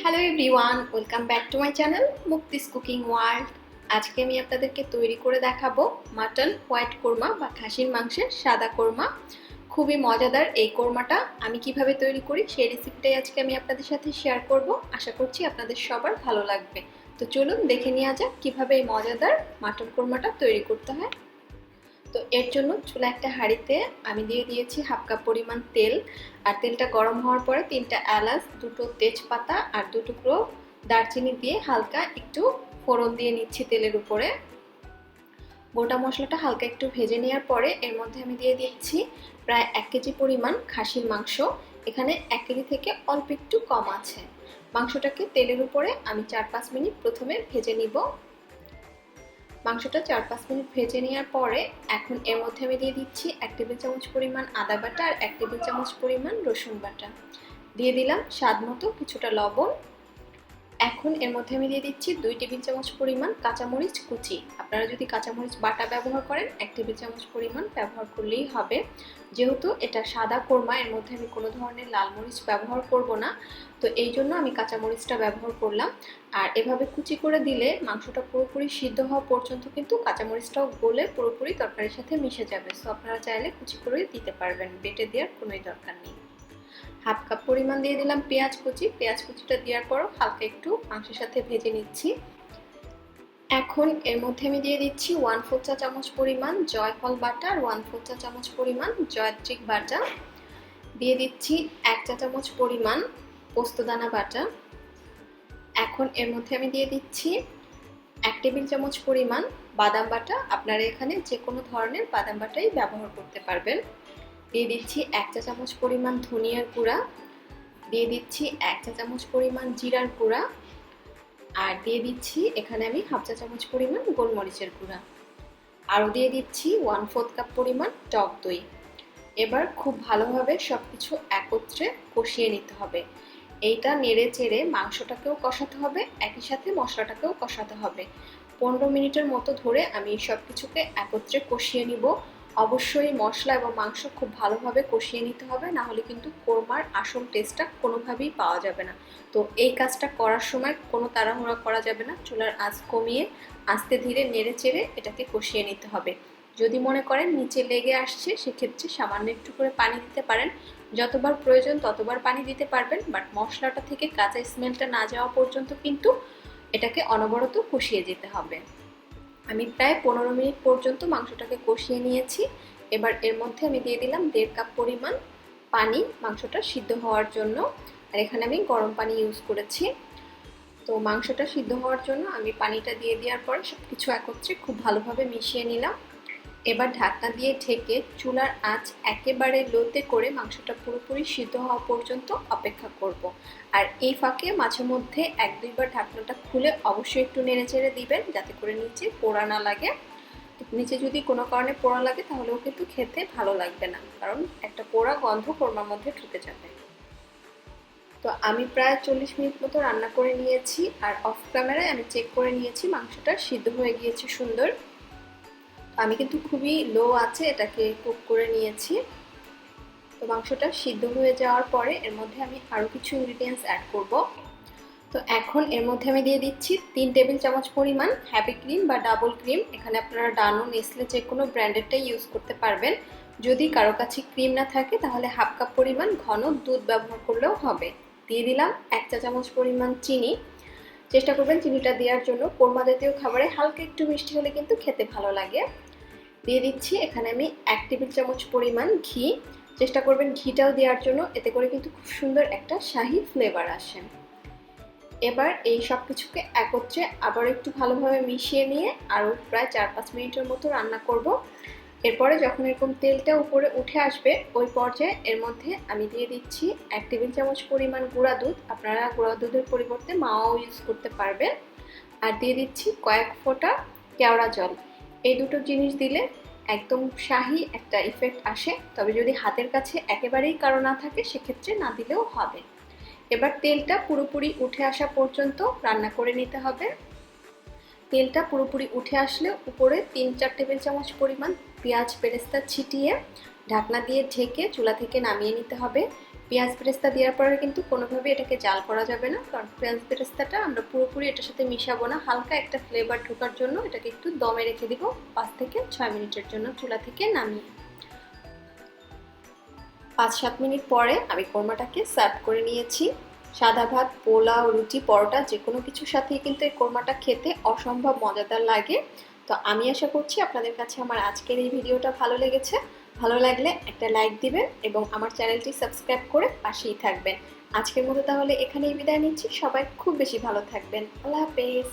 Hello everyone, welcome back to my channel Mukti's cooking world. আজকে আমি আপনাদেরকে তৈরি করে দেখাবো মাটন হোয়াইট কোরমা বা খাসির মাংসের সাদা কোরমা। খুবই মজাদার এই কোরমাটা আমি কিভাবে তৈরি করি সেই রেসিপিটাই আজকে আমি আপনাদের সাথে শেয়ার করব। আশা করছি আপনাদের সবার ভালো লাগবে। তো চলুন দেখে নেওয়া যাক কিভাবে এই মজাদার মাটন কোরমাটা তৈরি করতে হয়। তো এর জন্য চুলা একটা হাঁড়িতে আমি দিয়ে দিয়েছি হাফ কাপ পরিমাণ তেল। আর তেলটা গরম হওয়ার পরে 3টা এলাচ, 2টো তেজপাতা আর 2 টুকরো দারচিনি দিয়ে হালকা একটু ফোড়ন দিয়ে নিচ্ছি তেলের উপরে। গোটা মশলাটা হালকা একটু ভেজে নেওয়ার পরে এর মধ্যে আমি দিয়ে দিচ্ছি প্রায় 1 কেজি পরিমাণ খাসির মাংস। এখানে 1 কেজি থেকে অল্প একটু কম আছে। মাংসটাকে তেলের উপরে আমি 4-5 মিনিট প্রথমে ভেজে নিব। মাংসটা 4-5 মিনিট ভেজে নেওয়ার পরে এখন এর মধ্যে আমি দিয়ে দিচ্ছি 1 টেবিল চামচ পরিমাণ আদা বাটা আর 1 টেবিল চামচ পরিমাণ রসুন বাটা। দিয়ে দিলাম স্বাদ মতো কিছুটা লবণ। এখন এর মধ্যে আমি দিয়ে দিচ্ছি 2 টেবিল চামচ পরিমাণ কাঁচামরিচ কুচি। আপনারা যদি কাঁচামরিচ বাটা ব্যবহার করেন 1 টেবিল চামচ পরিমাণ ব্যবহার করলেই হবে। যেহেতু এটা সাদা কোরমা, এর মধ্যে আমি কোনো ধরনের লাল মরিচ ব্যবহার করব না, তো এই জন্য আমি কাঁচামরিচটা ব্যবহার করলাম। আর এভাবে কুচি করে দিলে মাংসটা পুরোপুরি সিদ্ধ হওয়া পর্যন্ত কিন্তু কাঁচামরিচটাও গলে পুরোপুরি তরকারির সাথে মিশে যাবে। সো আপনারা চাইলে কুচি করে দিতে পারবেন, বেটে দেওয়ার কোনোই দরকার নেই। হাফ কাপ পরিমাণ দিয়ে দিলাম পেঁয়াজ কুচি। পেঁয়াজ কুচিটা দেওয়ার পরও হালকা একটু মাংসের সাথে ভেজে নিচ্ছি। এখন এর মধ্যে আমি দিয়ে দিচ্ছি 1/4 চা চামচ পরিমাণ জয়ফল বাটা আর 1/4 চা চামচ পরিমাণ জয়ত্রী বাটা। দিয়ে দিচ্ছি 1 চা চামচ পরিমাণ পোস্তদানা বাটা। এখন এর মধ্যে আমি দিয়ে দিচ্ছি 1 টেবিল চামচ পরিমাণ বাদাম বাটা। আপনারা এখানে যে কোনো ধরনের বাদাম বাটাই ব্যবহার করতে পারবেন। দিয়ে দিচ্ছি 1 চা চামচ পরিমাণ ধনিয়ার গুঁড়া। দিয়ে দিচ্ছি 1 চা চামচ পরিমাণ জিরার গুঁড়া। আর দিয়ে দিচ্ছি এখানে আমি হাফ চা চামচ পরিমাণ গোলমরিচের গুঁড়া। আরও দিয়ে দিচ্ছি 1/4 কাপ পরিমাণ টক দই। এবার খুব ভালোভাবে সবকিছু একত্রে কষিয়ে নিতে হবে। এইটা নেড়ে চেড়ে মাংসটাকেও কষাতে হবে, একই সাথে মশলাটাকেও কষাতে হবে। 15 মিনিটের মতো ধরে আমি সব কিছুকে একত্রে কষিয়ে নিব। অবশ্যই মশলা এবং মাংস খুব ভালোভাবে কষিয়ে নিতে হবে, না হলে কিন্তু কোরমার আসল টেস্টটা কোনোভাবেই পাওয়া যাবে না। তো এই কাজটা করার সময় কোনো তাড়াহুড়া করা যাবে না। চুলার আঁচ কমিয়ে আস্তে ধীরে নেড়ে চেড়ে এটাকে কষিয়ে নিতে হবে। যদি মনে করেন নিচে লেগে আসছে, সেক্ষেত্রে সামান্য একটু করে পানি দিতে পারেন। যতবার প্রয়োজন ততবার পানি দিতে পারবেন, বাট মশলাটা থেকে কাঁচা স্মেলটা না যাওয়া পর্যন্ত কিন্তু এটাকে অনবরত কষিয়ে যেতে হবে। আমি প্রায় 15 মিনিট পর্যন্ত মাংসটাকে কষিয়ে নিয়েছি। এবার এর মধ্যে আমি দিয়ে দিলাম 1.5 কাপ পরিমাণ পানি মাংসটা সিদ্ধ হওয়ার জন্য। আর এখানে আমি গরম পানি ইউজ করেছি। তো মাংসটা সিদ্ধ হওয়ার জন্য আমি পানিটা দিয়ে দেওয়ার পরে সব কিছু একত্রে খুব ভালোভাবে মিশিয়ে নিলাম। এবার ঢাকনা দিয়ে ঢেকে চুলার আঁচ একেবারে লোতে করে মাংসটা পুরোপুরি সিদ্ধ হওয়া পর্যন্ত অপেক্ষা করব। আর এই ফাঁকে মাঝে মধ্যে 1-2 বার ঢাকনাটা খুলে অবশ্যই একটু নেড়েচেড়ে দিবেন, যাতে করে নিচে পোড়া না লাগে। নিচে যদি কোনো কারণে পোড়া লাগে তাহলেও কিন্তু খেতে ভালো লাগবে না, কারণ একটা পোড়া গন্ধ কোরমার মধ্যে ঢুকে যাবে। তো আমি প্রায় 40 মিনিট মতো রান্না করে নিয়েছি। আর অফ ক্যামেরায় আমি চেক করে নিয়েছি মাংসটা সিদ্ধ হয়ে গিয়েছে সুন্দর। আমি কিন্তু খুবই লো আছে এটাকে কুক করে নিয়েছি। তো মাংসটা সিদ্ধ হয়ে যাওয়ার পরে এর মধ্যে আমি আরও কিছু ইনগ্রিডিয়েন্টস অ্যাড করব। তো এখন এর মধ্যে আমি দিয়ে দিচ্ছি 3 টেবিল চামচ পরিমাণ হ্যাপি ক্রিম বা ডাবল ক্রিম। এখানে আপনারা ডানো, নেসলে যে কোনো ব্র্যান্ডেরটাই ইউজ করতে পারবেন। যদি কারো কাছে ক্রিম না থাকে তাহলে হাফ কাপ পরিমাণ ঘন দুধ ব্যবহার করলেও হবে। দিয়ে দিলাম 1 চা চামচ পরিমাণ চিনি। চেষ্টা করবেন চিনিটা দেওয়ার জন্য, কোরমা জাতীয় খাবারে হালকা একটু মিষ্টি হলে কিন্তু খেতে ভালো লাগে। দিয়ে দিচ্ছি এখানে আমি 1 টেবিল চামচ পরিমাণ ঘি। চেষ্টা করবেন ঘিটাও দেওয়ার জন্য, এতে করে কিন্তু খুব সুন্দর একটা শাহি ফ্লেভার আসে। এবার এই সব কিছুকে একত্রে আবার একটু ভালোভাবে মিশিয়ে নিয়ে আরও প্রায় 4-5 মিনিটের মতো রান্না করব। এরপরে যখন এরকম তেলটা উপরে উঠে আসবে ওই পর্যায়ে এর মধ্যে আমি দিয়ে দিচ্ছি 1 টেবিল চামচ পরিমাণ গুঁড়া দুধ। আপনারা গুঁড়া দুধের পরিবর্তে মাওয়াও ইউজ করতে পারবেন। আর দিয়ে দিচ্ছি কয়েক ফোঁটা কেওড়া জল। এই দুটো জিনিস দিলে একদম শাহি একটা ইফেক্ট আসে। তবে যদি হাতের কাছে একেবারেই কারো না থাকে সেক্ষেত্রে না দিলেও হবে। এবার তেলটা পুরোপুরি উঠে আসা পর্যন্ত রান্না করে নিতে হবে। তেলটা পুরোপুরি উঠে আসলে উপরে 3-4 টেবিল চামচ পরিমাণ পেঁয়াজ বেরেস্তা ছিটিয়ে ঢাকনা দিয়ে ঢেকে চুলা থেকে নামিয়ে নিতে হবে। পেঁয়াজ বেরেস্তা দেওয়ার পরে কিন্তু কোনোভাবে এটাকে জাল করা যাবে না, কারণ পেঁয়াজ বেরেস্তাটা আমরা পুরোপুরি এটার সাথে মিশাবো না, হালকা একটা ফ্লেভার ঢোকার জন্য এটাকে একটু দমে রেখে দিব 5 থেকে 6 মিনিটের জন্য চুলা থেকে নামিয়ে। 5-7 মিনিট পরে আমি কোরমাটাকে সার্ভ করে নিয়েছি। সাদা ভাত, পোলাও, রুটি, পরোটা যে কোনো কিছুর সাথেই কিন্তু এই কোরমাটা খেতে অসম্ভব মজাদার লাগে। তো আমি আশা করছি আপনাদের কাছে আমার আজকের এই ভিডিওটা ভালো লেগেছে। ভালো লাগলে একটা লাইক দিবেন এবং আমার চ্যানেলটি সাবস্ক্রাইব করে পাশেই থাকবেন। আজকের মতো তাহলে এখানেই বিদায় নিচ্ছি। সবাই খুব বেশি ভালো থাকবেন। আল্লাহ হাফেজ।